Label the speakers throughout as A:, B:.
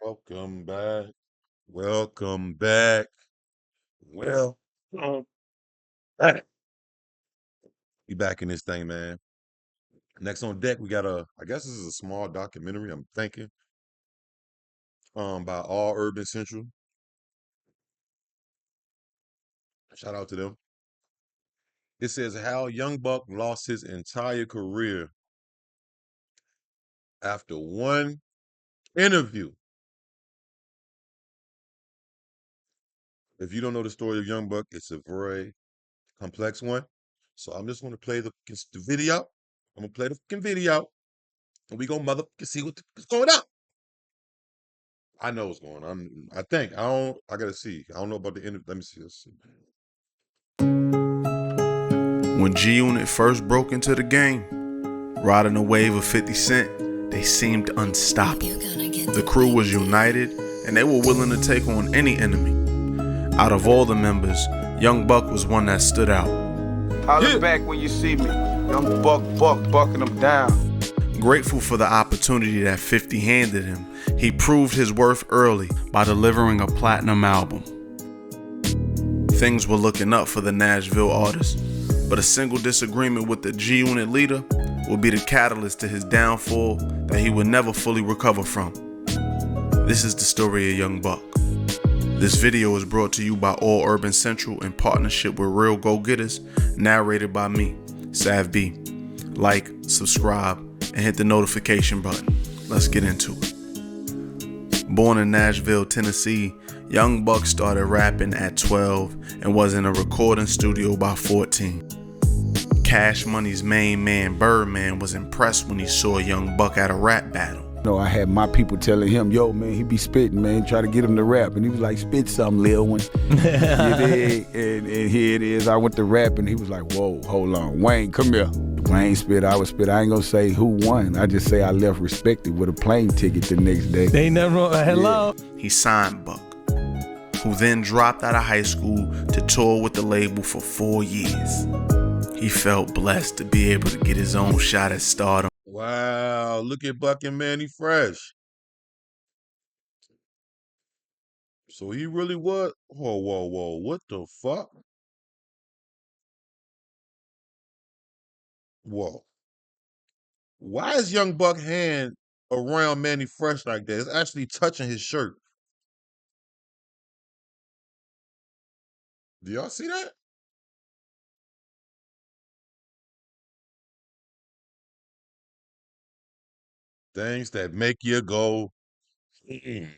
A: Welcome back. Welcome back. Welcome back. We back in this thing, man. Next on deck, we got I guess this is a small documentary, I'm thinking, by All Urban Central. Shout out to them. It says how Young Buck lost his entire career after one interview. If you don't know the story of Young Buck, it's a very complex one. So I'm just gonna play the video. I'm gonna play the fucking video, and we gonna motherfucking see what's going on. I know what's going on. I think. I don't. I gotta see. I don't know about the end. Let me see. Let's see.
B: When G Unit first broke into the game, riding a wave of 50 Cent, they seemed unstoppable. The crew was united, and they were willing to take on any enemy. Out of all the members, Young Buck was one that stood out.
C: Holler back when you see me. Young Buck bucking them down.
B: Grateful for the opportunity that 50 handed him, he proved his worth early by delivering a platinum album. Things were looking up for the Nashville artist, but a single disagreement with the G Unit leader would be the catalyst to his downfall that he would never fully recover from. This is the story of Young Buck. This video is brought to you by All Urban Central in partnership with Real Go-Getters, narrated by me, Sav B. Like, subscribe, and hit the notification button. Let's get into it. Born in Nashville, Tennessee, Young Buck started rapping at 12 and was in a recording studio by 14. Cash Money's main man, Birdman, was impressed when he saw Young Buck at a rap battle.
D: I had my people telling him, yo, man, he be spitting, man, try to get him to rap. And he was like, spit something, Lil one. You dig? And here it is. I went to rap, and he was like, whoa, hold on. Wayne, come here. Wayne spit, I was spit. I ain't gonna say who won. I just say I left respected with a plane ticket the next day.
E: They ain't never wrong. Hello.
B: Yeah. He signed Buck, who then dropped out of high school to tour with the label for 4 years. He felt blessed to be able to get his own shot at stardom.
A: Wow, look at Buck and Manny Fresh. So he really was. Whoa, whoa, whoa! What the fuck? Whoa! Why is Young Buck hand around Manny Fresh like that? It's actually touching his shirt. Do y'all see that? Things that make you go. Mm-mm.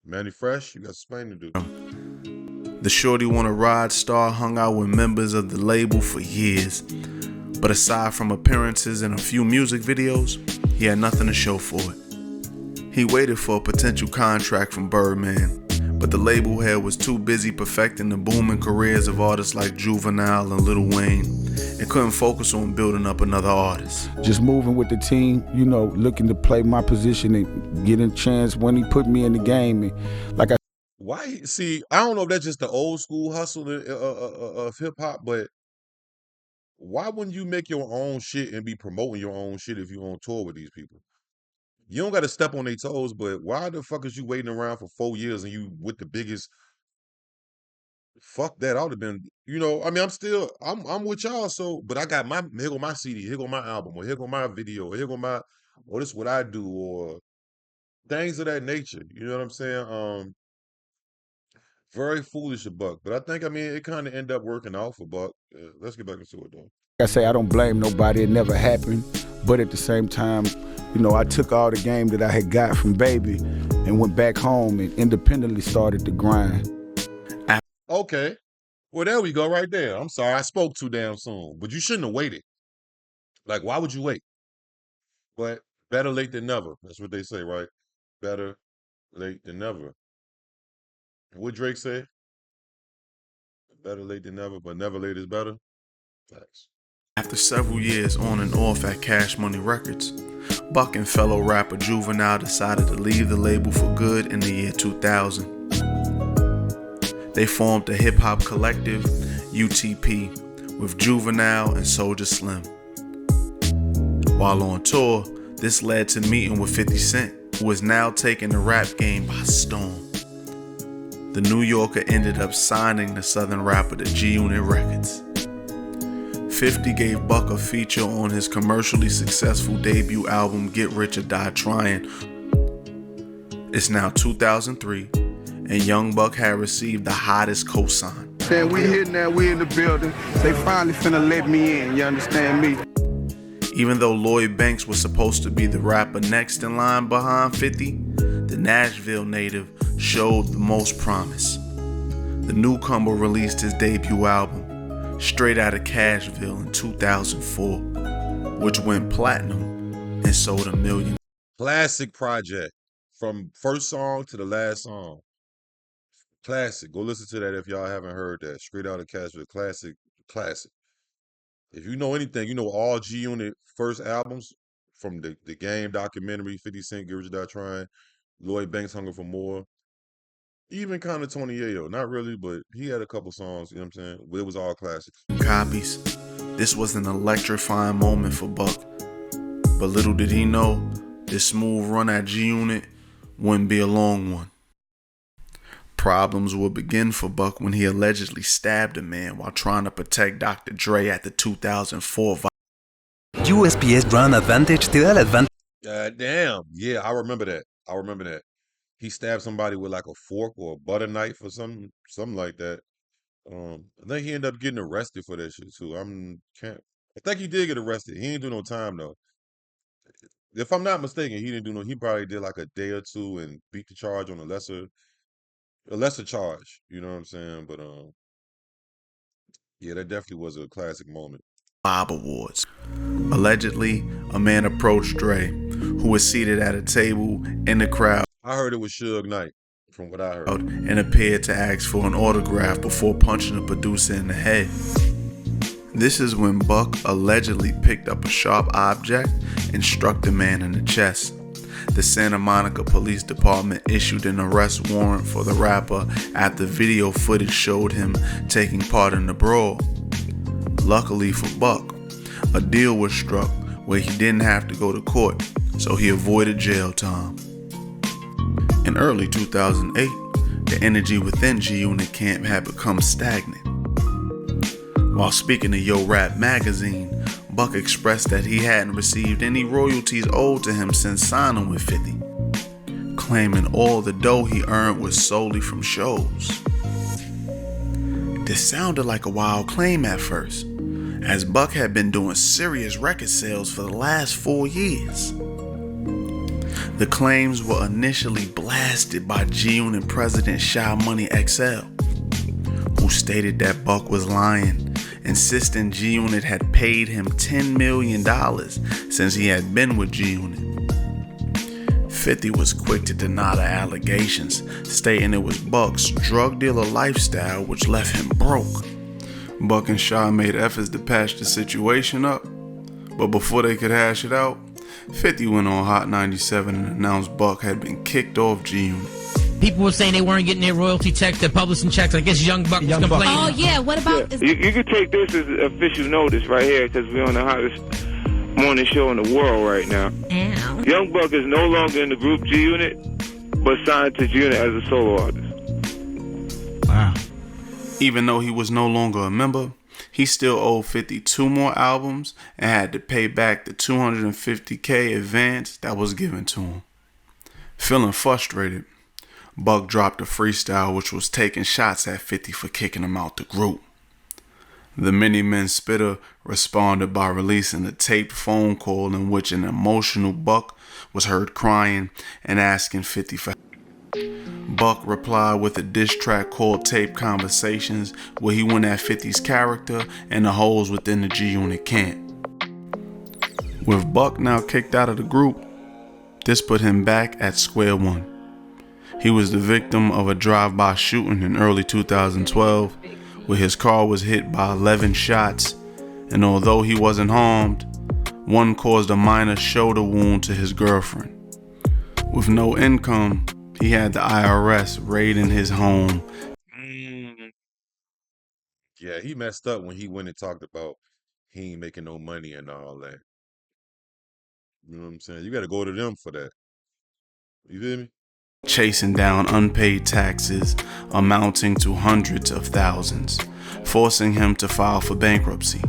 A: Manny Fresh, you got explaining to do.
B: The Shorty Wanna Ride star hung out with members of the label for years, but aside from appearances in a few music videos, he had nothing to show for it. He waited for a potential contract from Birdman, but the label head was too busy perfecting the booming careers of artists like Juvenile and Lil Wayne, and couldn't focus on building up another artist.
D: Just moving with the team, looking to play my position and getting a chance when he put me in the game. And like I
A: Why? See, I don't know if that's just the old school hustle of hip hop, but why wouldn't you make your own shit and be promoting your own shit if you on tour with these people? You don't got to step on their toes, but why the fuck is you waiting around for 4 years and you with the biggest? Fuck that! I would have been, I mean, I'm with y'all. So, but I got here go my CD, here go my album, or here go my video, or here go my, or this is what I do, or things of that nature. You know what I'm saying? Very foolish of Buck, but I mean, it kind of ended up working out for Buck. Let's get back into it though.
D: say, I don't blame nobody. It never happened. But at the same time, I took all the game that I had got from Baby and went back home and independently started to grind.
A: Okay. Well, there we go right there. I'm sorry. I spoke too damn soon, but you shouldn't have waited. Like, why would you wait? But better late than never. That's what they say, right? Better late than never. What Drake say? Better late than never, but never late is better. Facts.
B: After several years on and off at Cash Money Records, Buck and fellow rapper Juvenile decided to leave the label for good in the year 2000. They formed a hip-hop collective, UTP, with Juvenile and Soulja Slim. While on tour, this led to meeting with 50 Cent, who was now taking the rap game by storm. The New Yorker ended up signing the Southern rapper to G-Unit Records. 50 gave Buck a feature on his commercially successful debut album Get Rich or Die Trying. It's now 2003, and Young Buck had received the hottest cosign.
C: Saying we here now, we in the building. They finally finna let me in, you understand me?
B: Even though Lloyd Banks was supposed to be the rapper next in line behind 50, the Nashville native showed the most promise. The newcomer released his debut album, Straight Outta Cashville, in 2004, which went platinum and sold 1 million.
A: Classic project. From first song to the last song. Classic. Go listen to that if y'all haven't heard that. Straight Outta Cashville. Classic. Classic. If you know anything, you know all G-Unit first albums from the Game documentary, 50 Cent, Get Rich or Die Trying, Lloyd Banks, Hunger for More, even kind of Tony Yayo. Not really, but he had a couple songs, you know what I'm saying? But it was all classics.
B: Copies. This was an electrifying moment for Buck. But little did he know, this smooth run at G-Unit wouldn't be a long one. Problems would begin for Buck when he allegedly stabbed a man while trying to protect Dr. Dre at the 2004
E: USPS Run Advantage te da el advantage.
A: Damn. Yeah, I remember that. He stabbed somebody with like a fork or a butter knife or something like that. I think he ended up getting arrested for that shit too. I think he did get arrested. He didn't do no time though. If I'm not mistaken, he probably did like a day or two and beat the charge on a lesser charge. You know what I'm saying? But yeah, that definitely was a classic moment.
B: Bob Awards. Allegedly, a man approached Dre, who was seated at a table in the crowd.
A: I heard it was Suge Knight, from what I heard.
B: And appeared to ask for an autograph before punching the producer in the head. This is when Buck allegedly picked up a sharp object and struck the man in the chest. The Santa Monica Police Department issued an arrest warrant for the rapper after video footage showed him taking part in the brawl. Luckily for Buck, a deal was struck where he didn't have to go to court, so he avoided jail time. In early 2008, the energy within G-Unit Camp had become stagnant. While speaking to Yo Rap magazine, Buck expressed that he hadn't received any royalties owed to him since signing with 50, claiming all the dough he earned was solely from shows. This sounded like a wild claim at first, as Buck had been doing serious record sales for the last 4 years. The claims were initially blasted by G-Unit president Shy Money XL, who stated that Buck was lying, insisting G-Unit had paid him $10 million since he had been with G-Unit. 50 was quick to deny the allegations, stating it was Buck's drug dealer lifestyle which left him broke. Buck and Shy made efforts to patch the situation up, but before they could hash it out, 50 went on Hot 97 and announced Buck had been kicked off G-Unit.
F: People were saying they weren't getting their royalty checks, their publishing checks. I guess Young Buck was complaining.
G: Oh, yeah. What about...
H: You can take this as official notice right here because we're on the hottest morning show in the world right now.
G: Ow.
H: Young Buck is no longer in the group G-Unit, but signed to G-Unit as a solo artist.
F: Wow.
B: Even though he was no longer a member, he still owed 50 2 more albums and had to pay back the $250K advance that was given to him. Feeling frustrated, Buck dropped a freestyle which was taking shots at 50 for kicking him out the group. The Many Men Spitter responded by releasing a taped phone call in which an emotional Buck was heard crying and asking 50 for help. Buck replied with a diss track called Tape Conversations, where he went at 50's character and the holes within the G-Unit camp. With Buck now kicked out of the group, this put him back at square one. He was the victim of a drive-by shooting in early 2012, where his car was hit by 11 shots, and although he wasn't harmed, one caused a minor shoulder wound to his girlfriend. With no income, he had the IRS raiding his home.
A: Yeah, he messed up when he went and talked about he ain't making no money and all that. You know what I'm saying? You got to go to them for that. You feel me?
B: chasing down unpaid taxes amounting to hundreds of thousands, forcing him to file for bankruptcy.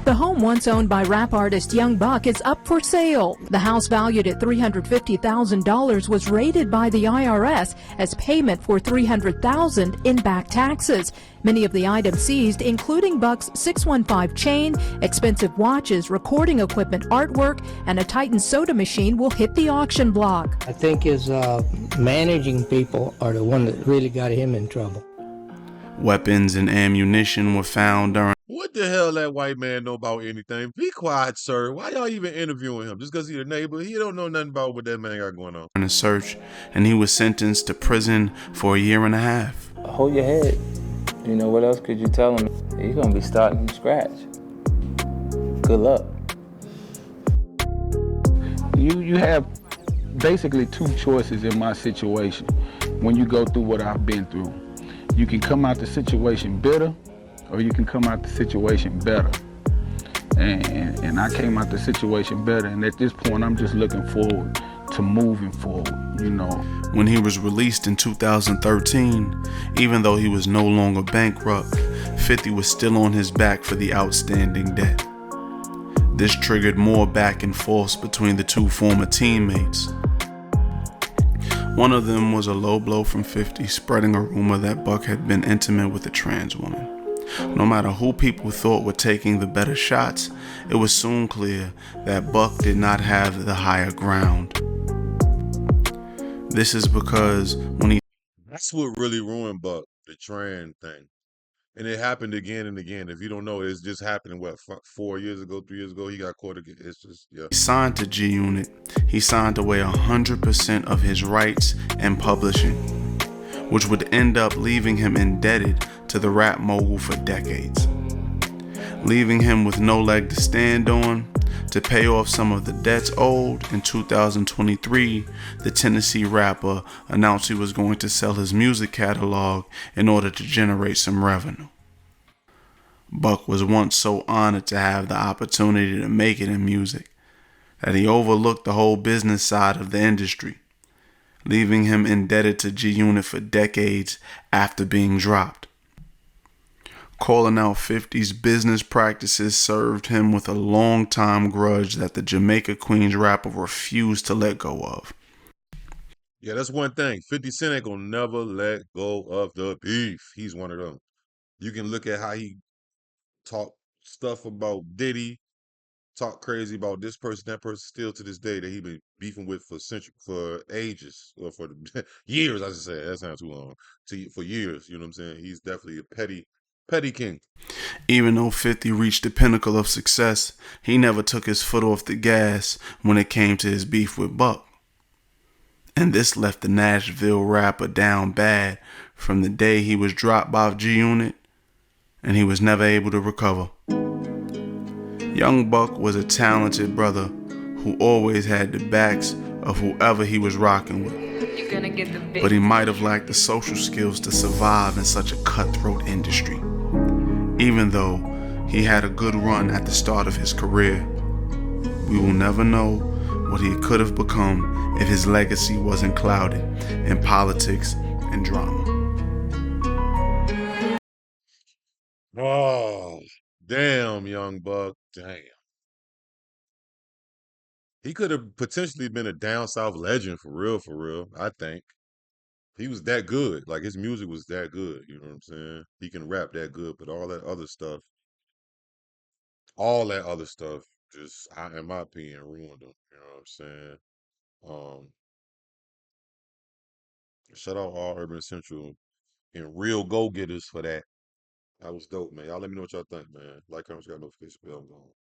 G: The home once owned by rap artist Young Buck is up for sale. The house, valued at $350,000, was raided by the IRS as payment for $300,000 in back taxes. Many of the items seized, including Buck's 615 chain, expensive watches, recording equipment, artwork, and a Titan soda machine, will hit the auction block.
I: I think his managing people are the one that really got him in trouble.
B: Weapons and ammunition were found during
A: What the hell that white man know about anything? Be quiet, sir. Why y'all even interviewing him? Just because he's a neighbor? He don't know nothing about what that man got going on.
B: a search, and he was sentenced to prison for a year and a half.
J: Hold your head. You know, what else could you tell him? You're gonna be starting from scratch. Good luck.
D: You have basically two choices in my situation when you go through what I've been through. You can come out the situation bitter, or you can come out the situation better. And I came out the situation better, and at this point I'm just looking forward to moving forward, you know.
B: When he was released in 2013, even though he was no longer bankrupt, 50 was still on his back for the outstanding debt. This triggered more back and forth between the two former teammates. One of them was a low blow from 50, spreading a rumor that Buck had been intimate with a trans woman. No matter who people thought were taking the better shots, it was soon clear that Buck did not have the higher ground. This is because when he
A: That's what really ruined Buck, the trans thing. And it happened again and again. If you don't know, it's just happening, 4 years ago, 3 years ago, he got caught again. It's just, yeah.
B: signed to G Unit, he signed away 100% of his rights and publishing, which would end up leaving him indebted to the rap mogul for decades, leaving him with no leg to stand on. To pay off some of the debts owed, in 2023, the Tennessee rapper announced he was going to sell his music catalog in order to generate some revenue. Buck was once so honored to have the opportunity to make it in music that he overlooked the whole business side of the industry, leaving him indebted to G Unit for decades after being dropped. Calling out 50's business practices served him with a long-time grudge that the Jamaica Queens rapper refused to let go of.
A: Yeah, that's one thing. 50 Cent ain't gonna never let go of the beef. He's one of them. You can look at how he talk stuff about Diddy, talk crazy about this person, that person, still to this day that he been beefing with for ages, or for years. I should say that sounds too long. For years, you know what I'm saying? He's definitely a petty king.
B: Even though 50 reached the pinnacle of success, he never took his foot off the gas when it came to his beef with Buck. And this left the Nashville rapper down bad from the day he was dropped by G Unit, and he was never able to recover. Young Buck was a talented brother who always had the backs of whoever he was rocking with. But he might have lacked the social skills to survive in such a cutthroat industry. Even though he had a good run at the start of his career, we will never know what he could have become if his legacy wasn't clouded in politics and drama.
A: Oh, damn, Young Buck. Damn. He could have potentially been a down south legend for real, I think. He was that good. Like, his music was that good, you know what I'm saying? He can rap that good, but all that other stuff just, in my opinion, ruined him. You know what I'm saying? Um, Shout out all Urban Central and real go-getters for that. That was dope, man. Y'all let me know what y'all think, man. Like, comment, share, notification bell. I'm gone.